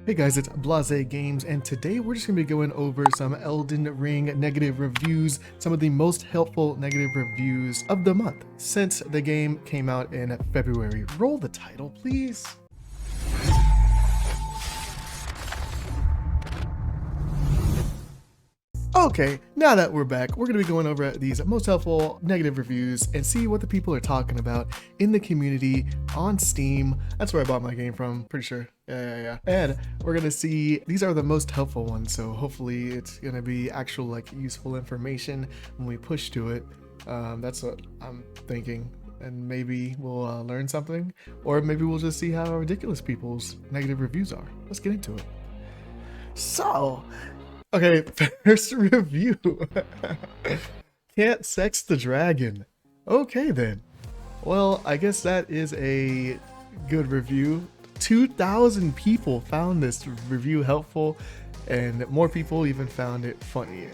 Hey guys, it's Blahzaye Games, and today we're just going to be going over some Elden Ring negative reviews, some of the most helpful negative reviews of the month since the game came out in February. Roll the title, please. Okay, now that we're back, we're going to be going over these most helpful negative reviews and see what the people are talking about in the community on Steam. That's where I bought my game from, pretty sure. Yeah. And we're going to see, these are the most helpful ones, so hopefully it's going to be actual, like, useful information when we push to it. That's what I'm thinking. And maybe we'll learn something, or maybe we'll just see how ridiculous people's negative reviews are. Let's get into it. So, okay, first review. Can't sex the dragon. Okay then. Well, I guess that is a good review. 2,000 people found this review helpful, and more people even found it funny.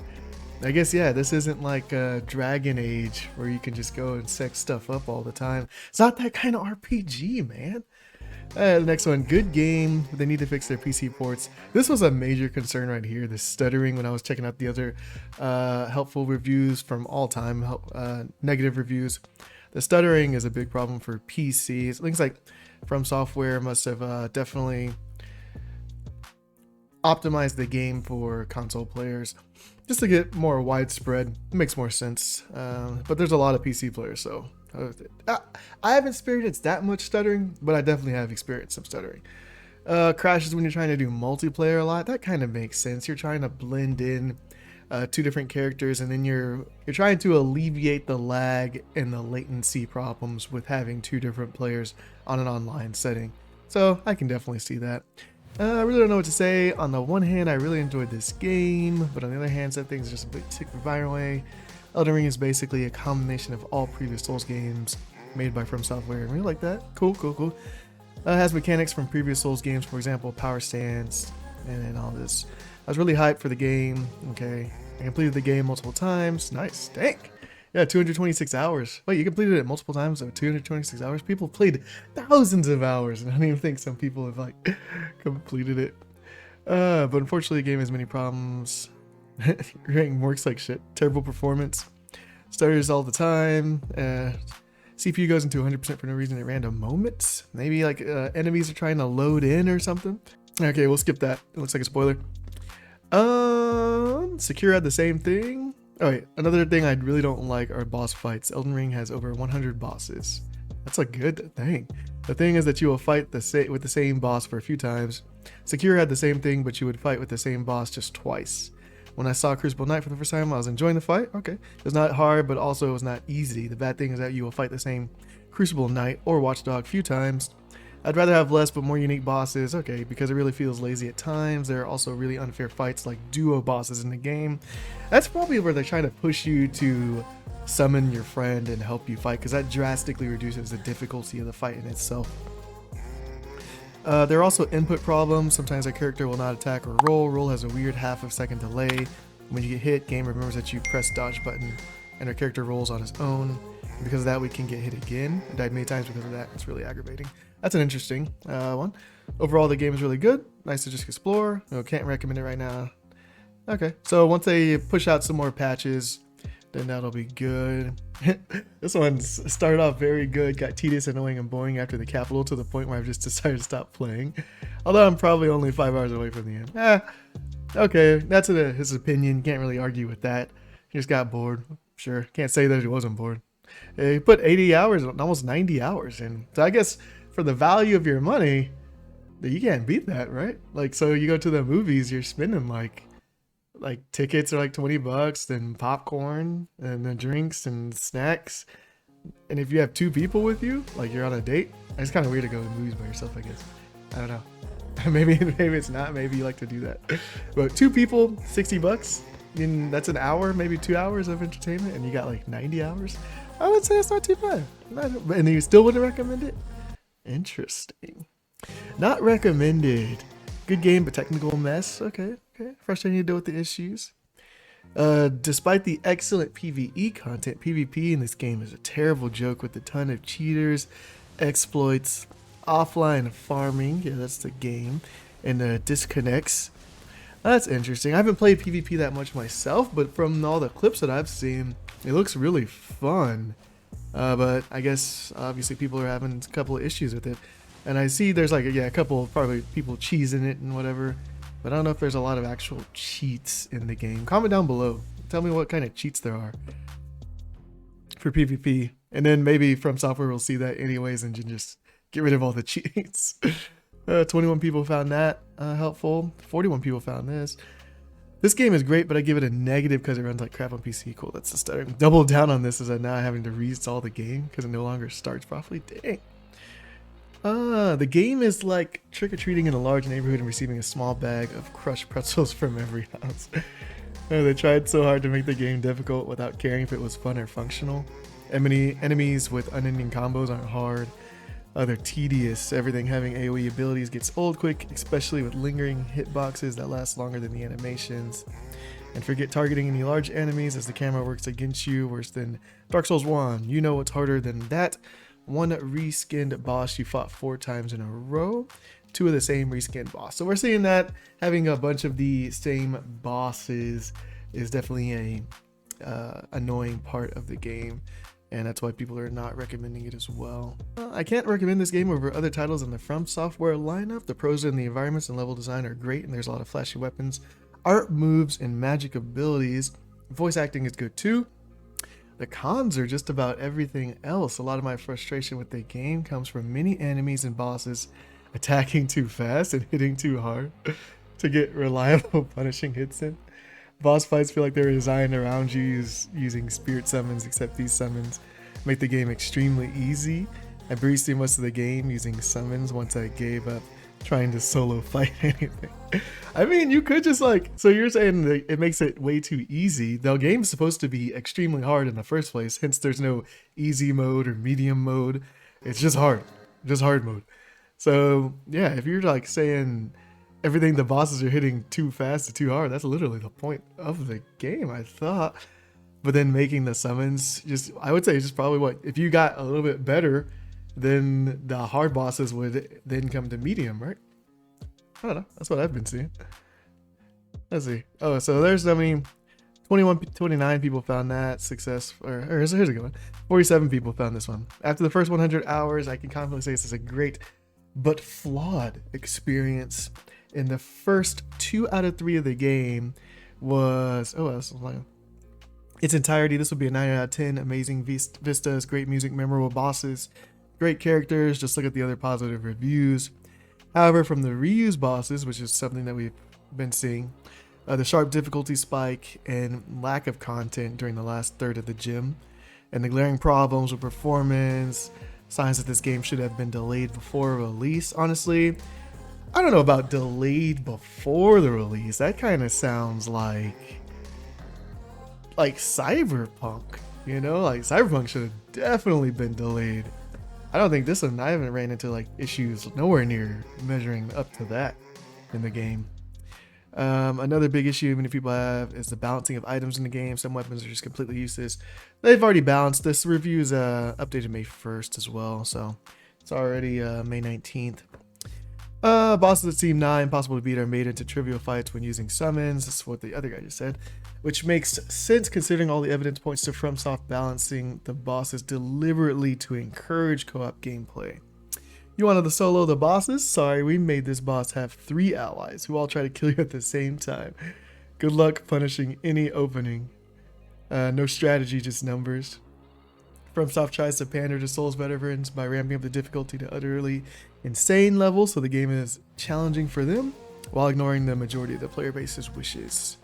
I guess, yeah, this isn't like a Dragon Age where you can just go and sex stuff up all the time. It's not that kind of RPG, man. The next one, good game. They need to fix their PC ports. This was a major concern right here, the stuttering, when I was checking out the other helpful reviews from all time, negative reviews. The stuttering is a big problem for PCs. Things like From Software must have definitely optimized the game for console players just to get more widespread. It makes more sense. But there's a lot of PC players, so I haven't experienced that much stuttering, but I definitely have experienced some stuttering. Crashes when you're trying to do multiplayer a lot. That kind of makes sense. You're trying to blend in two different characters, and then you're trying to alleviate the lag and the latency problems with having two different players on an online setting. So I can definitely see that. I really don't know what to say. On the one hand, I really enjoyed this game, but on the other hand, some things are just a bit sick for Fireway. Elden Ring is basically a combination of all previous Souls games made by From Software, and we like that. Cool. It has mechanics from previous Souls games, for example, power stance and all this. I was really hyped for the game. Okay, I completed the game multiple times. Nice, dang. Yeah, 226 hours. Wait, you completed it multiple times of 226 hours? People played thousands of hours, and I don't even think some people have like completed it. But unfortunately, the game has many problems. Ranking works like shit. Terrible performance. Stutters all the time. CPU goes into 100% for no reason at random moments. Maybe like enemies are trying to load in or something. Okay, we'll skip that. It looks like a spoiler. Secure had the same thing. Oh wait, another thing I really don't like are boss fights. Elden Ring has over 100 bosses. That's a good thing. The thing is that you will fight with the same boss for a few times. Secure had the same thing, but you would fight with the same boss just twice. When I saw Crucible Knight for the first time, I was enjoying the fight. Okay, it was not hard, but also it was not easy. The bad thing is that you will fight the same Crucible Knight or Watchdog a few times. I'd rather have less but more unique bosses, okay, because it really feels lazy at times. There are also really unfair fights like duo bosses in the game. That's probably where they're trying to push you to summon your friend and help you fight, because that drastically reduces the difficulty of the fight in itself. There are also input problems. Sometimes a character will not attack or roll. Roll has a weird half of second delay. When you get hit, game remembers that you press dodge button and our character rolls on his own. And because of that, we can get hit again. I died many times because of that. It's really aggravating. That's an interesting one. Overall, the game is really good. Nice to just explore. No, can't recommend it right now. Okay, so once they push out some more patches, then that'll be good. This one started off very good, got tedious, annoying, and boring after the capital to the point where I've just decided to stop playing. Although I'm probably only 5 hours away from the end. Okay, that's his opinion. Can't really argue with that. He just got bored. Sure, can't say that he wasn't bored. He put 80 hours, almost 90 hours in. So I guess for the value of your money, you can't beat that, right? Like, so you go to the movies, you're spending like tickets are like 20 bucks, then popcorn and then drinks and snacks. And if you have two people with you, like you're on a date, it's kind of weird to go to movies by yourself, I guess. I don't know. maybe it's not. Maybe you like to do that. But two people, 60 bucks. And that's an hour, maybe 2 hours of entertainment, and you got like 90 hours. I would say it's not too bad. And you still wouldn't recommend it? Interesting. Not recommended. Good game, but technical mess. Okay. Frustrating to deal with the issues. Despite the excellent PvE content, PvP in this game is a terrible joke with a ton of cheaters, exploits, offline farming. Yeah, that's the game. and disconnects. That's interesting. I haven't played PvP that much myself, but from all the clips that I've seen, it looks really fun. But I guess obviously people are having a couple of issues with it. And I see there's like, yeah, a couple probably people cheesing it and whatever. But I don't know if there's a lot of actual cheats in the game. Comment down below. Tell me what kind of cheats there are for PvP. And then maybe From Software will see that anyways and just get rid of all the cheats. 21 people found that helpful. 41 people found this. This game is great, but I give it a negative because it runs like crap on PC. Cool, that's the stutter. Double down on this is that now I'm having to reinstall the game because it no longer starts properly. Dang. The game is like trick-or-treating in a large neighborhood and receiving a small bag of crushed pretzels from every house. They tried so hard to make the game difficult without caring if it was fun or functional. Enemies with unending combos aren't hard. They're tedious. Everything having AoE abilities gets old quick, especially with lingering hitboxes that last longer than the animations. And forget targeting any large enemies as the camera works against you, worse than Dark Souls 1. You know what's harder than that? One reskinned boss you fought 4 times in a row. 2 of the same reskinned boss. So we're seeing that having a bunch of the same bosses is definitely a annoying part of the game. And that's why people are not recommending it as well. I can't recommend this game over other titles in the From Software lineup. The pros in the environments and level design are great, and there's a lot of flashy weapons, art moves, and magic abilities. Voice acting is good too. The cons are just about everything else. A lot of my frustration with the game comes from many enemies and bosses attacking too fast and hitting too hard to get reliable punishing hits in. Boss fights feel like they're designed around you using spirit summons, except these summons make the game extremely easy. I breezed through most of the game using summons once I gave up trying to solo fight anything. I mean, you could just like, so you're saying that it makes it way too easy. The game's supposed to be extremely hard in the first place, hence there's no easy mode or medium mode. It's just hard mode. So yeah, if you're like saying everything the bosses are hitting too fast or too hard, that's literally the point of the game, I thought. But then making the summons, I would say just probably what, if you got a little bit better, then the hard bosses would then come to medium, right? I don't know, that's what I've been seeing. Let's see. Oh, so there's 29 people found that success, or here's a good one. 47 people found this one. After the first 100 hours, I can confidently say this is a great but flawed experience. In the first 2 out of 3 of the game was, its entirety, this would be a 9 out of 10. Amazing vistas, great music, memorable bosses, great characters. Just look at the other positive reviews. However, from the reused bosses, which is something that we've been seeing, the sharp difficulty spike and lack of content during the last third of the gym, and the glaring problems with performance, signs that this game should have been delayed before release. Honestly, I don't know about delayed before the release. That kind of sounds like Cyberpunk, you know? Like Cyberpunk should have definitely been delayed. I don't think this one, I haven't ran into like issues nowhere near measuring up to that in the game. Another big issue many people have is the balancing of items in the game. Some weapons are just completely useless. They've already balanced. This review is updated May 1st as well, so it's already May 19th. Bosses that seem nigh impossible to beat are made into trivial fights when using summons. That's what the other guy just said, which makes sense considering all the evidence points to FromSoft balancing the bosses deliberately to encourage co-op gameplay. You wanted to solo the bosses? Sorry, we made this boss have 3 allies who all try to kill you at the same time. Good luck punishing any opening. No strategy, just numbers. FromSoft tries to pander to Souls veterans by ramping up the difficulty to utterly insane levels, so the game is challenging for them while ignoring the majority of the player base's wishes.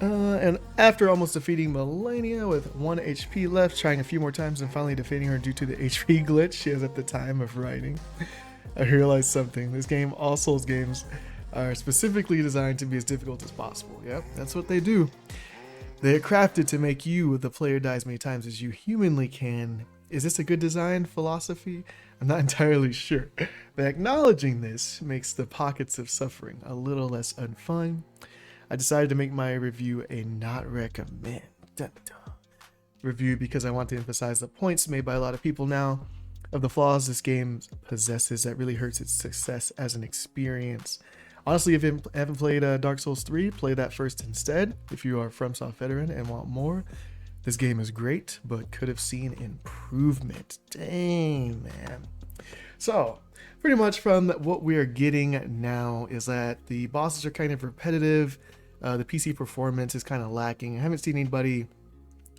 And after almost defeating Melania with 1 HP left, trying a few more times and finally defeating her due to the HP glitch she has at the time of writing, I realized something. This game, all Souls games, are specifically designed to be as difficult as possible. Yep, that's what they do. They are crafted to make you, the player, die as many times as you humanly can. Is this a good design philosophy? I'm not entirely sure, but acknowledging this makes the pockets of suffering a little less unfun. I decided to make my review a not recommend review because I want to emphasize the points made by a lot of people now. of the flaws this game possesses that really hurts its success as an experience. Honestly, if you haven't played Dark Souls 3, play that first instead. If you are a FromSoft veteran and want more, this game is great, but could have seen improvement. Dang, man. So, pretty much from what we are getting now is that the bosses are kind of repetitive. The PC performance is kind of lacking. I haven't seen anybody,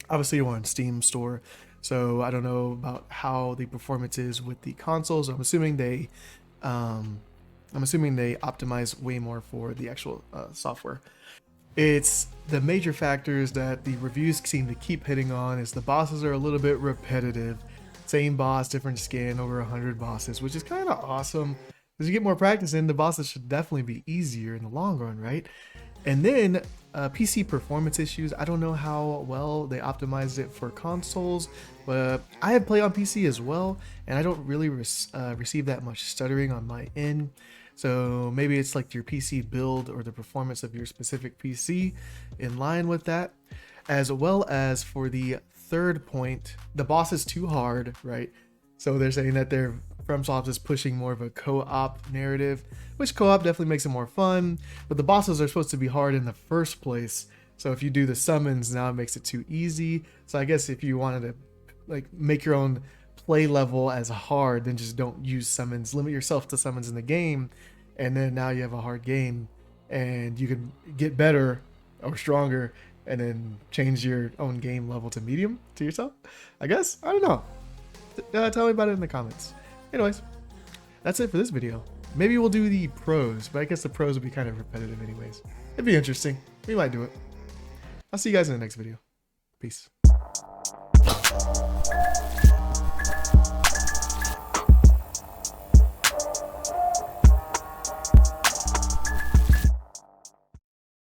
obviously we're on Steam store, so I don't know about how the performance is with the consoles. I'm assuming they optimize way more for the actual software. It's the major factors that the reviews seem to keep hitting on is the bosses are a little bit repetitive. Same boss, different skin, over 100 bosses, which is kind of awesome. As you get more practice in, the bosses should definitely be easier in the long run, right? And then PC performance issues. I don't know how well they optimized it for consoles, but I have played on PC as well, and I don't really receive that much stuttering on my end. So maybe it's like your PC build or the performance of your specific PC in line with that. As well as for the third point, the boss is too hard, right? So they're saying that FromSoft is pushing more of a co-op narrative, which co-op definitely makes it more fun, but the bosses are supposed to be hard in the first place. So if you do the summons, now it makes it too easy. So I guess if you wanted to like make your own play level as hard, then just don't use summons, limit yourself to summons in the game, and then now you have a hard game and you can get better or stronger and then change your own game level to medium to yourself, I guess. I don't know. Tell me about it in the comments. Anyways, that's it for this video. Maybe we'll do the pros, but I guess the pros will be kind of repetitive anyways. It'd be interesting. We might do it. I'll see you guys in the next video. Peace.